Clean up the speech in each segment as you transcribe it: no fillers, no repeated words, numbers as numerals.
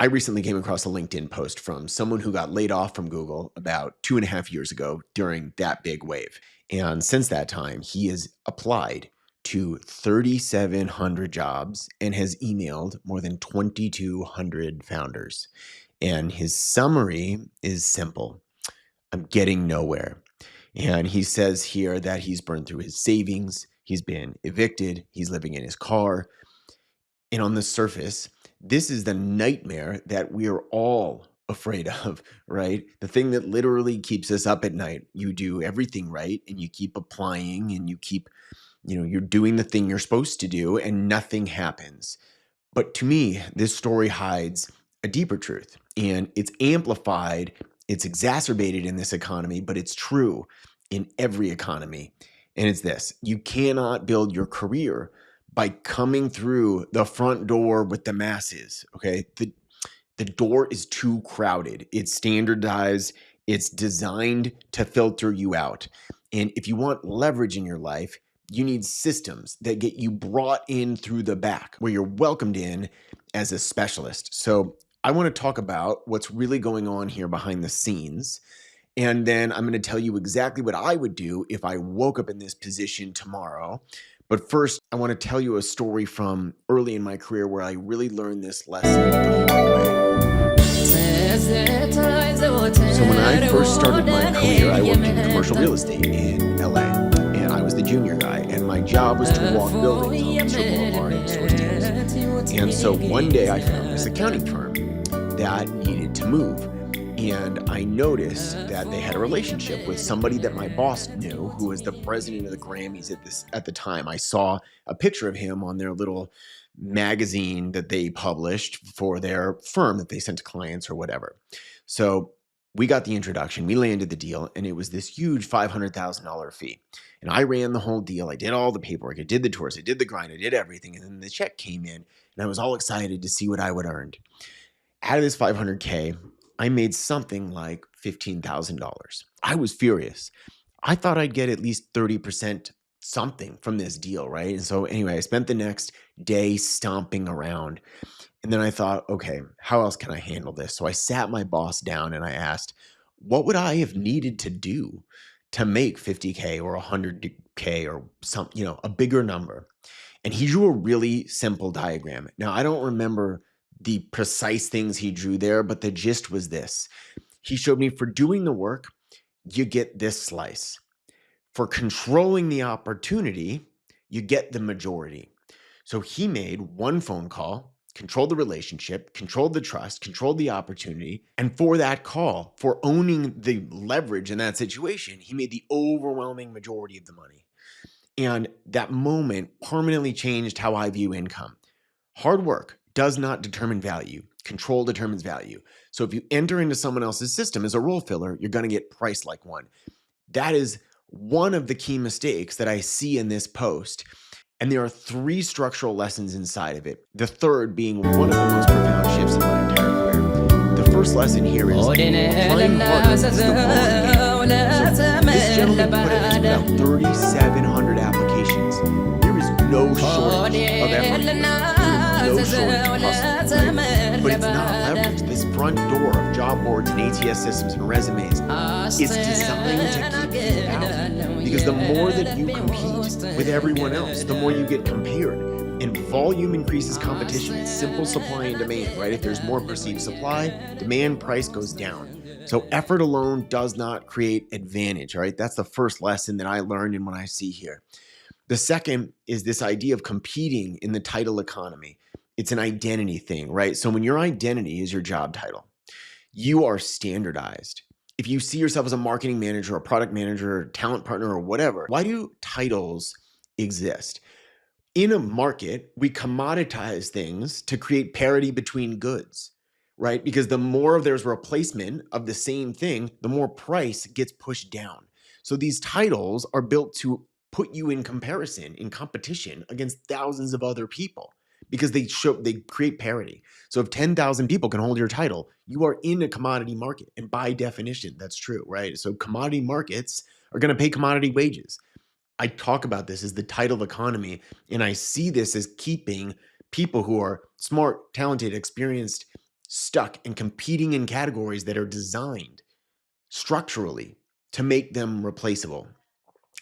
I recently came across a LinkedIn post from someone who got laid off from Google about 2.5 years ago during that big wave. And since that time, he has applied to 3,700 jobs and has emailed more than 2,200 founders. And his summary is simple: I'm getting nowhere. And he says here that he's burned through his savings, he's been evicted, he's living in his car, and on the surface, this is the nightmare that we are all afraid of, right? The thing that literally keeps us up at night. You do everything right and you keep applying and you keep, you're doing the thing you're supposed to do and nothing happens. But to me, this story hides a deeper truth and it's amplified, it's exacerbated in this economy, but it's true in every economy. And it's this: you cannot build your career by coming through the front door with the masses. Okay. The door is too crowded. It's standardized. It's designed to filter you out. And if you want leverage in your life, you need systems that get you brought in through the back, where you're welcomed in as a specialist. So I want to talk about what's really going on here behind the scenes. And then I'm going to tell you exactly what I would do if I woke up in this position tomorrow. But first, I want to tell you a story from early in my career where I really learned this lesson the hard way. So when I first started my career, I worked in commercial real estate in LA, and I was the junior guy, and my job was to walk buildings on Mr. Boulevard and source deals. And so one day I found this accounting firm that needed to move. And I noticed that they had a relationship with somebody that my boss knew, who was the president of the Grammys at the time. I saw a picture of him on their little magazine that they published for their firm that they sent to clients or whatever. So we got the introduction, we landed the deal, and it was this huge $500,000 fee. And I ran the whole deal. I did all the paperwork. I did the tours. I did the grind. I did everything. And then the check came in, and I was all excited to see what I would earn. Out of this 500K, I made something like $15,000. I was furious. I thought I'd get at least 30% something from this deal, right? And so anyway, I spent the next day stomping around. And then I thought, okay, how else can I handle this? So I sat my boss down and I asked, what would I have needed to do to make 50K or 100K or some, a bigger number? And he drew a really simple diagram. Now, I don't remember the precise things he drew there, but the gist was this. He showed me, for doing the work, you get this slice. For controlling the opportunity, you get the majority. So he made one phone call, controlled the relationship, controlled the trust, controlled the opportunity. And for that call, for owning the leverage in that situation, he made the overwhelming majority of the money. And that moment permanently changed how I view income. Hard work does not determine value. Control determines value. So if you enter into someone else's system as a role filler, you're going to get priced like one. That is one of the key mistakes that I see in this post. And there are 3 structural lessons inside of it. The third being one of the most profound shifts in my entire career. The first lesson here is applying harder is the wrong game. So this gentleman put in about 3,700 applications. There is no shortage of effort. There is no shortage of hustle. Right? But it's not leveraged. This front door of job boards and ATS systems and resumes is designed to keep you out. Because the more that you compete with everyone else, the more you get compared. And volume increases competition. It's simple supply and demand, right? If there's more perceived supply, demand, price goes down. So effort alone does not create advantage, right? That's the first lesson that I learned and what I see here. The second is this idea of competing in the title economy. It's an identity thing, right? So when your identity is your job title, you are standardized. If you see yourself as a marketing manager or product manager or talent partner or whatever, why do titles exist? In a market, we commoditize things to create parity between goods, right? Because the more there's replacement of the same thing, the more price gets pushed down. So these titles are built to put you in comparison, in competition against thousands of other people, because they create parity. So if 10,000 people can hold your title, you are in a commodity market. And by definition, that's true, right? So commodity markets are going to pay commodity wages. I talk about this as the title economy, and I see this as keeping people who are smart, talented, experienced stuck and competing in categories that are designed structurally to make them replaceable.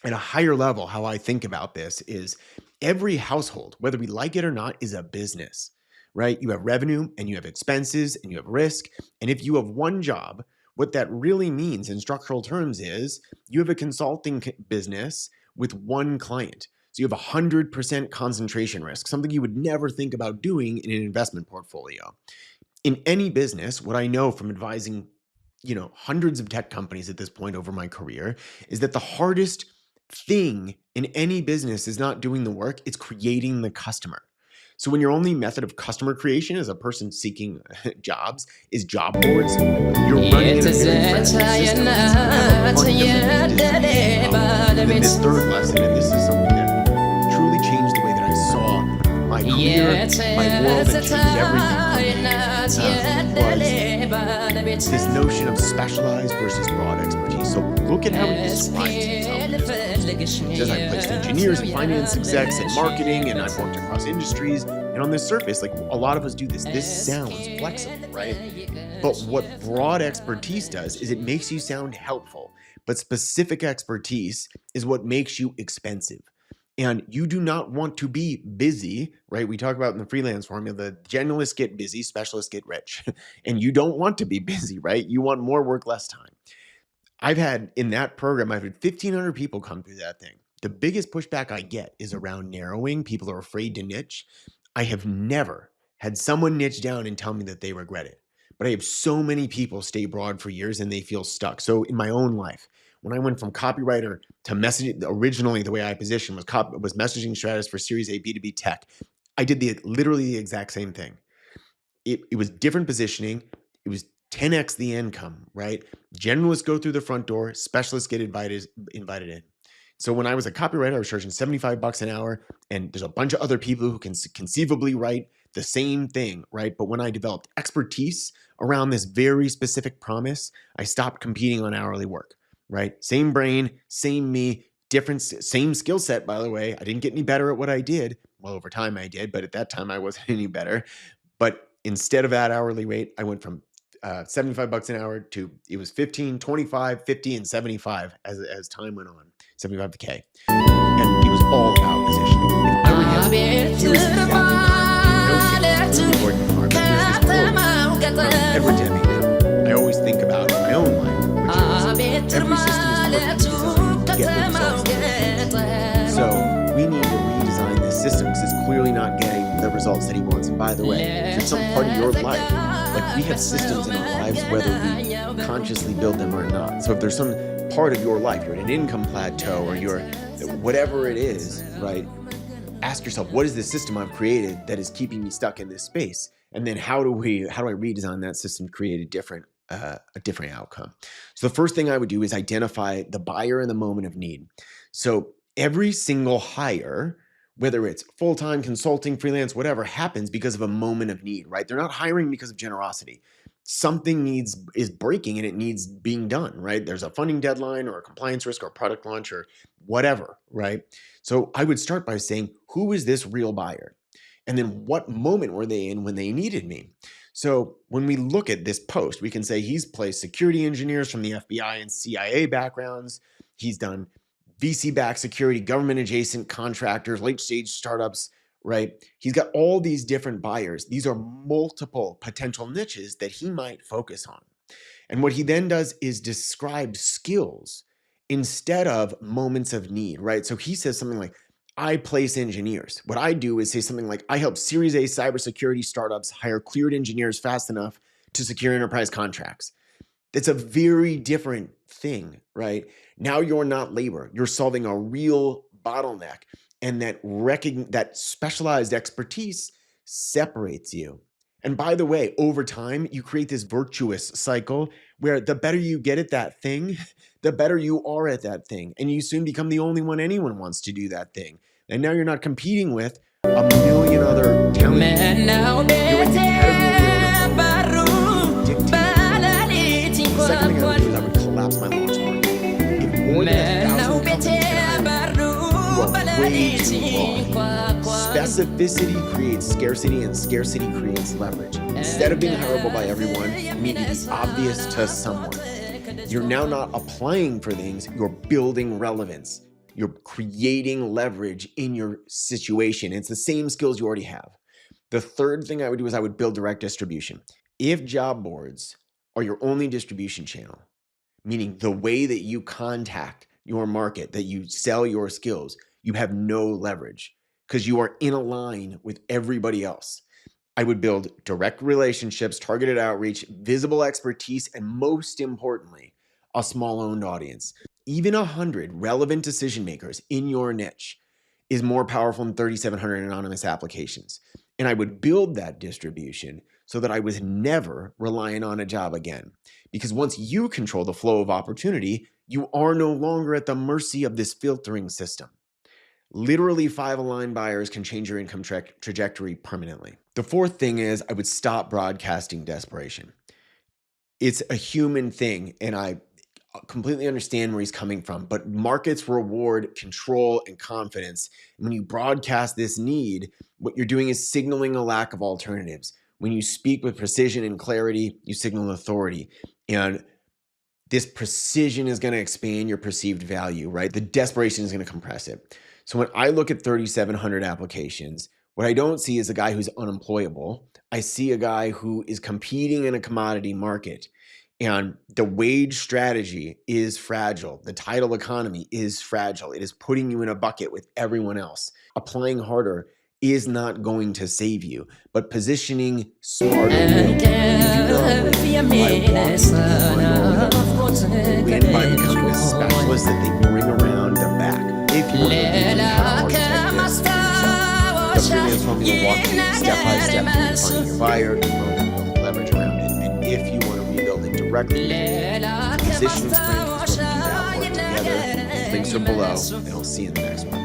At a higher level, how I think about this is every household, whether we like it or not, is a business, right? You have revenue and you have expenses and you have risk. And if you have one job, what that really means in structural terms is you have a consulting business with one client. So you have 100% concentration risk, something you would never think about doing in an investment portfolio. In any business, what I know from advising, hundreds of tech companies at this point over my career is that the hardest thing in any business is not doing the work, it's creating the customer. So when your only method of customer creation as a person seeking jobs is job boards, you're running into very fragile systems. This third lesson, and this is something that truly changed the way that I saw my career, my world, and changed everything for me, was this notion of specialized versus broad expertise. So look at how he describes himself. He says, I've placed engineers and finance execs and marketing, and I've worked across industries. And on the surface, like a lot of us do this, this sounds flexible, right? But what broad expertise does is it makes you sound helpful. But specific expertise is what makes you expensive. And you do not want to be busy, right? We talk about in the freelance formula, the generalists get busy, specialists get rich. And you don't want to be busy, right? You want more work, less time. I've had, in that program, I've had 1,500 people come through that thing. The biggest pushback I get is around narrowing. People are afraid to niche. I have never had someone niche down and tell me that they regret it. But I have so many people stay broad for years and they feel stuck. So in my own life, when I went from copywriter to messaging, originally the way I positioned was messaging strategist for Series A B2B tech. I did literally the exact same thing. It was different positioning. It was 10x the income, right? Generalists go through the front door, specialists get invited in. So when I was a copywriter, I was charging $75 an hour, and there's a bunch of other people who can conceivably write the same thing, right? But when I developed expertise around this very specific promise, I stopped competing on hourly work, right? Same brain, same me, same skill set, by the way. I didn't get any better at what I did. Well, over time I did, but at that time I wasn't any better. But instead of that hourly rate, I went from $75 an hour to it was 15, 25, 50, and 75 as time went on. 75K. And it was all about positioning. If I were him, here's the Edward Deming. I always think about in my own life, which is every system is designed to get the results that he wants. So we need to redesign this system because it's clearly not getting the results that he wants. And by the way, if it's some part of your life, like we have systems in our lives, whether we consciously build them or not. So if there's some part of your life, you're at an income plateau or you're whatever it is, right? Ask yourself, what is the system I've created that is keeping me stuck in this space? And then how do I redesign that system to create a different outcome? So the first thing I would do is identify the buyer in the moment of need. So every single hire, whether it's full-time, consulting, freelance, whatever, happens because of a moment of need, right? They're not hiring because of generosity. Something is breaking and it needs being done, right? There's a funding deadline or a compliance risk or a product launch or whatever, right? So I would start by saying, who is this real buyer? And then what moment were they in when they needed me? So when we look at this post, we can say he's placed security engineers from the FBI and CIA backgrounds. He's done VC-backed security, government-adjacent contractors, late-stage startups, right? He's got all these different buyers. These are multiple potential niches that he might focus on. And what he then does is describe skills instead of moments of need, right? So he says something like, I place engineers. What I do is say something like, I help Series A cybersecurity startups hire cleared engineers fast enough to secure enterprise contracts. That's a very different thing, right? Now you're not labor. You're solving a real bottleneck. And that specialized expertise separates you. And by the way, over time, you create this virtuous cycle where the better you get at that thing, the better you are at that thing. And you soon become the only one anyone wants to do that thing. And now you're not competing with a million other talented people. You're in the category of dictating. The second thing I would do is I would collapse my launch market. If more than 1,000 companies can hire you, you are way too long. Specificity creates scarcity, and scarcity creates leverage. Instead of being hireable by everyone, you need to be obvious to someone. You're now not applying for things, you're building relevance. You're creating leverage in your situation. It's the same skills you already have. The third thing I would do is I would build direct distribution. If job boards are your only distribution channel, meaning the way that you contact your market, that you sell your skills, you have no leverage because you are in a line with everybody else. I would build direct relationships, targeted outreach, visible expertise, and most importantly, a small owned audience. Even 100 relevant decision makers in your niche is more powerful than 3,700 anonymous applications. And I would build that distribution so that I was never relying on a job again. Because once you control the flow of opportunity, you are no longer at the mercy of this filtering system. Literally 5 aligned buyers can change your income trajectory permanently. The fourth thing is I would stop broadcasting desperation. It's a human thing, and I completely understand where he's coming from, but markets reward control and confidence. And when you broadcast this need, what you're doing is signaling a lack of alternatives. When you speak with precision and clarity, you signal authority. And this precision is going to expand your perceived value, right? The desperation is going to compress it. So when I look at 3,700 applications, what I don't see is a guy who's unemployable. I see a guy who is competing in a commodity market. And the wage strategy is fragile. The title economy is fragile. It is putting you in a bucket with everyone else. Applying harder is not going to save you, but positioning smarter will. Win by becoming a specialist that they bring around the back. If you want to how to architect this, the freelance formula walk you step by step through finding your buyer, building leverage around it. And if you want to rebuild it directly, positioning strength is what we do that work together. Links are below, and I'll see you in the next one.